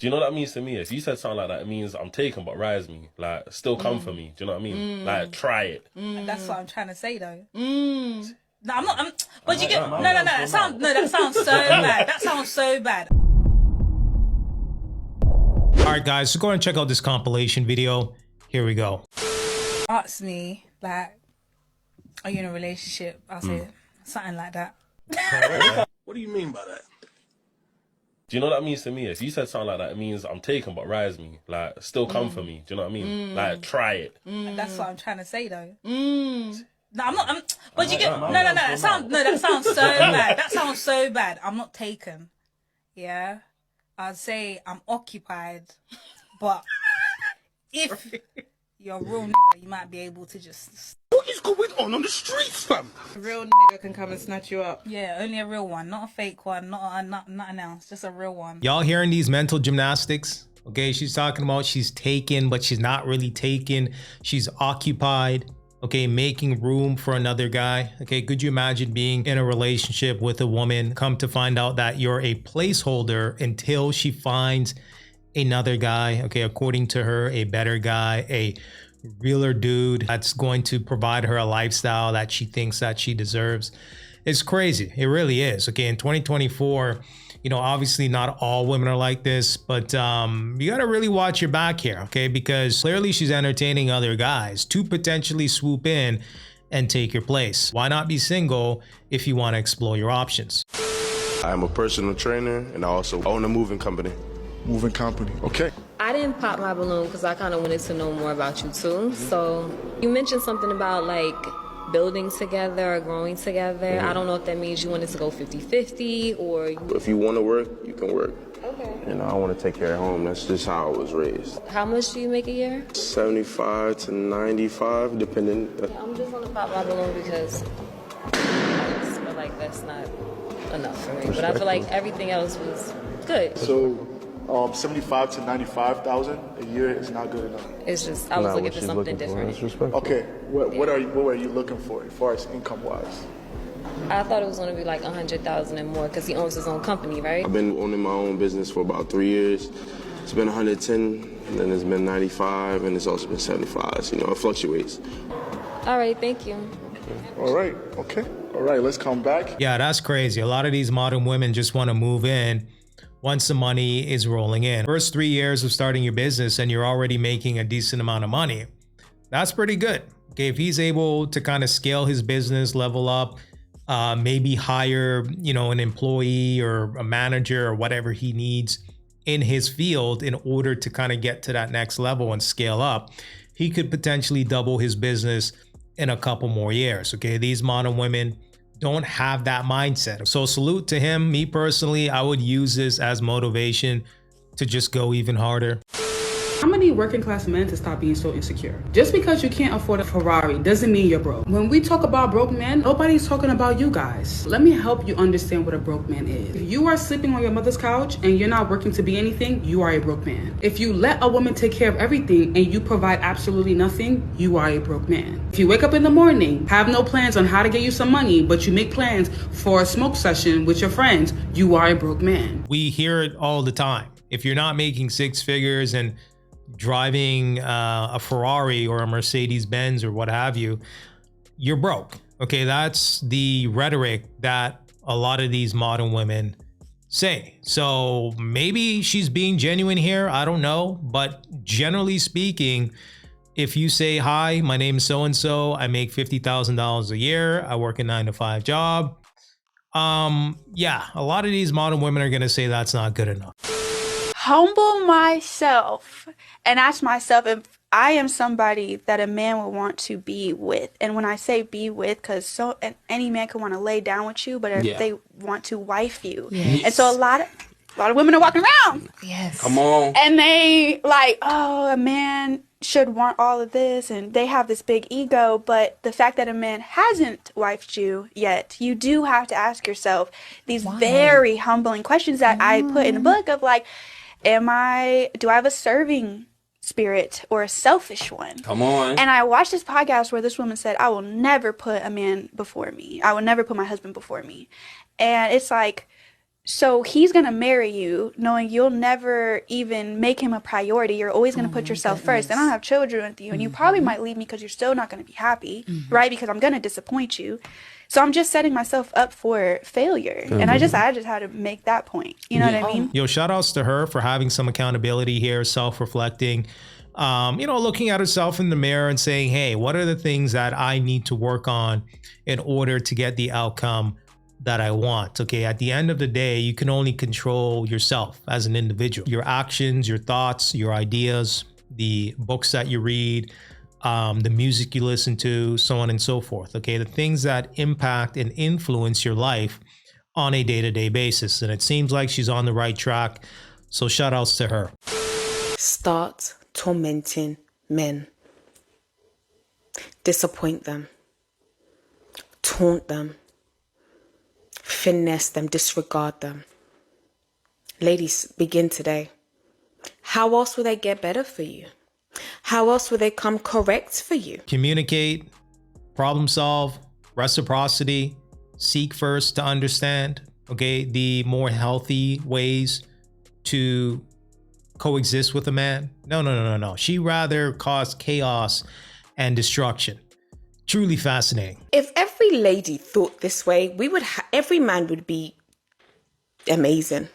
Do you know what that means to me? If you said something like that, it means I'm taken, but rise me. Like, still come for me. Do you know what I mean? Like, try it. That's what I'm trying to say, though. No, I'm not. But you get no. That sounds so bad. That sounds so bad. All right, guys, so go ahead and check out this compilation video. Here we go. Ask me, like, are you in a relationship? I'll say something like that. What do you mean by that? Do you know what that means to me? If you said something like that, it means I'm taken, but rise me. Like, still come for me. Do you know what I mean? Like, try it. That's what I'm trying to say, though. No, I'm not. But you get no. That sounds so bad. That sounds so bad. I'm not taken. Yeah, I'd say I'm occupied, but if you're a real nigga, you might be able to just. What is going on the streets, fam? A real nigga can come and snatch you up. Yeah, only a real one, not a fake one, nothing else, just a real one. Y'all hearing these mental gymnastics? Okay, she's talking about she's taken, but she's not really taken. She's occupied. Okay, making room for another guy. Okay, could you imagine being in a relationship with a woman, come to find out that you're a placeholder until she finds another guy? Okay, according to her, a better guy, a realer dude that's going to provide her a lifestyle that she thinks that she deserves. It's crazy. It really is. Okay, in 2024, you know, obviously not all women are like this, but you got to really watch your back here, okay? Because clearly she's entertaining other guys to potentially swoop in and take your place. Why not be single if you want to explore your options? I'm a personal trainer and I also own a moving company. Moving company, okay. I didn't pop my balloon because I kind of wanted to know more about you too. So you mentioned something about like building together or growing together. I don't know if that means you wanted to go 50-50 or... If you want to work, you can work. Okay. You know, I want to take care of home. That's just how I was raised. How much do you make a year? 75 to 95, depending. I'm just gonna pop my balloon because I just feel like that's not enough for me. But I feel like everything else was good. So 75 to 95,000 a year is not good enough. It's just, I was looking for something different. Okay, what were you looking for as far as income wise? I thought it was gonna be like 100,000 and more because he owns his own company, right? I've been owning my own business for about 3 years. It's been 110, and then it's been 95, and it's also been 75. So, you know, it fluctuates. All right, thank you. All right, okay. All right, let's come back. Yeah, that's crazy. A lot of these modern women just want to move in once the money is rolling in. First 3 years of starting your business and you're already making a decent amount of money. That's pretty good. Okay, if he's able to kind of scale his business, level up, maybe hire, you know, an employee or a manager or whatever he needs in his field in order to kind of get to that next level and scale up, he could potentially double his business in a couple more years. Okay, these modern women don't have that mindset. So salute to him. Me personally, I would use this as motivation to just go even harder. How many working class men to stop being so insecure? Just because you can't afford a Ferrari doesn't mean you're broke. When we talk about broke men, nobody's talking about you guys. Let me help you understand what a broke man is. If you are sleeping on your mother's couch and you're not working to be anything, you are a broke man. If you let a woman take care of everything and you provide absolutely nothing, you are a broke man. If you wake up in the morning, have no plans on how to get you some money, but you make plans for a smoke session with your friends, you are a broke man. We hear it all the time. If you're not making six figures and driving a Ferrari or a Mercedes Benz or what have you, you're broke. Okay, that's the rhetoric that a lot of these modern women say. So maybe she's being genuine here. I don't know. But generally speaking, if you say, hi, my name is so-and-so, I make $50,000 a year, I work a 9-to-5 job. Yeah, a lot of these modern women are going to say that's not good enough. Humble myself and ask myself if I am somebody that a man would want to be with. And when I say be with, because any man can want to lay down with you, but if they want to wife you. Yes. And so a lot of women are walking around. Yes. Come on. And they like, oh, a man should want all of this, and they have this big ego. But the fact that a man hasn't wifed you yet, you do have to ask yourself these very humbling questions that I put in the book of like, do I have a serving spirit or a selfish one? Come on. And I watched this podcast where this woman said, I will never put a man before me. I will never put my husband before me. And it's like, So he's going to marry you knowing you'll never even make him a priority. You're always going to put yourself first. And I don't have children with you. And you probably might leave me because you're still not going to be happy, right? Because I'm going to disappoint you. So I'm just setting myself up for failure. And I just had to make that point. You know what I mean? Yo, shout outs to her for having some accountability here, self-reflecting, looking at herself in the mirror and saying, hey, what are the things that I need to work on in order to get the outcome that I want? Okay, at the end of the day, you can only control yourself as an individual. Your actions, your thoughts, your ideas, the books that you read, the music you listen to, so on and so forth. Okay, the things that impact and influence your life on a day-to-day basis. And it seems like she's on the right track. So shout outs to her. Start tormenting men. Disappoint them. Taunt them. Finesse them, disregard them. Ladies, begin today. How else will they get better for you? How else will they come correct for you? Communicate, problem solve, reciprocity, seek first to understand, okay, the more healthy ways to coexist with a man. No. She rather cause chaos and destruction. Truly fascinating. If every lady thought this way, every man would be amazing.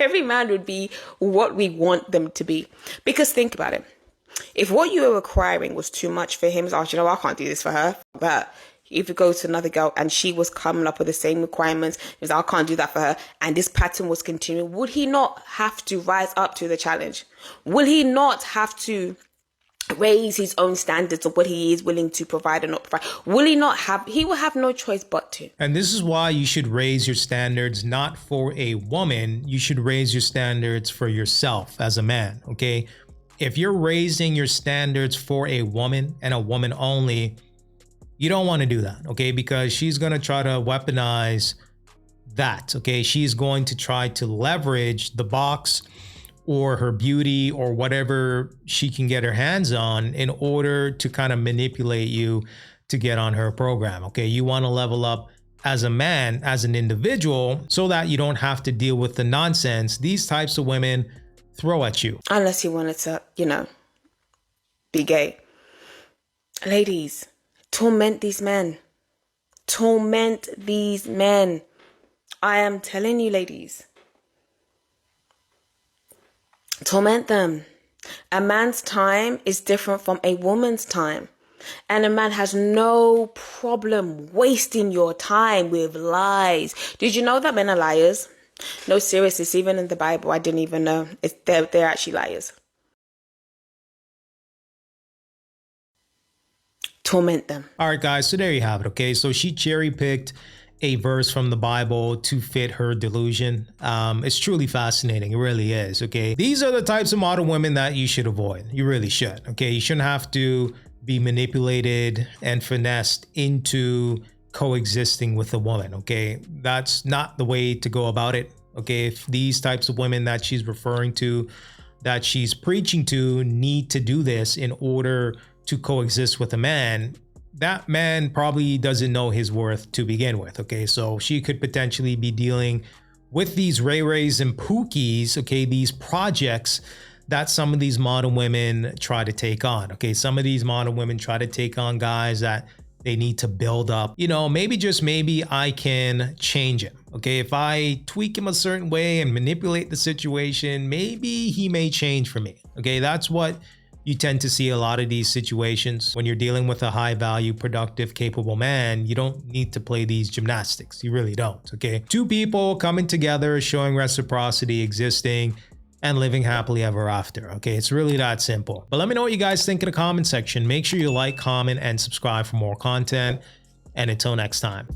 Every man would be what we want them to be. Because think about it. If what you were requiring was too much for him, I can't do this for her. But if you go to another girl and she was coming up with the same requirements, I can't do that for her, and this pattern was continuing, would he not have to rise up to the challenge? Will he not have to raise his own standards of what he is willing to provide and not provide? He will have no choice but to. And this is why you should raise your standards, not for a woman. You should raise your standards for yourself as a man, okay? If you're raising your standards for a woman and a woman only, you don't want to do that, okay? Because she's going to try to weaponize that, okay? She's going to try to leverage the box or her beauty or whatever she can get her hands on in order to kind of manipulate you to get on her program, okay? You want to level up as a man, as an individual, so that you don't have to deal with the nonsense these types of women throw at you. Unless you wanted to, be gay. Ladies, torment these men. Torment these men. I am telling you, ladies. Torment them. A man's time is different from a woman's time. And a man has no problem wasting your time with lies. Did you know that men are liars? No, seriously, it's even in the Bible. I didn't even know. They're actually liars. Torment them. All right, guys, so there you have it, okay? So she cherry-picked a verse from the Bible to fit her delusion. It's truly fascinating. It really is, okay? These are the types of modern women that you should avoid. You really should, okay? You shouldn't have to be manipulated and finessed into coexisting with a woman, okay? That's not the way to go about it, okay? If these types of women that she's referring to, that she's preaching to, need to do this in order to coexist with a man, that man probably doesn't know his worth to begin with, okay? So she could potentially be dealing with these Ray-Rays and Pookies, okay? These projects that some of these modern women try to take on, okay? Some of these modern women try to take on guys that they need to build up. Maybe, just maybe, I can change him, okay? If I tweak him a certain way and manipulate the situation, maybe he may change for me, okay? That's what you tend to see a lot of these situations. When you're dealing with a high value, productive, capable man, you don't need to play these gymnastics. You really don't, okay? Two people coming together, showing reciprocity, existing, and living happily ever after, okay? It's really that simple. But let me know what you guys think in the comment section. Make sure you like, comment, and subscribe for more content. And until next time.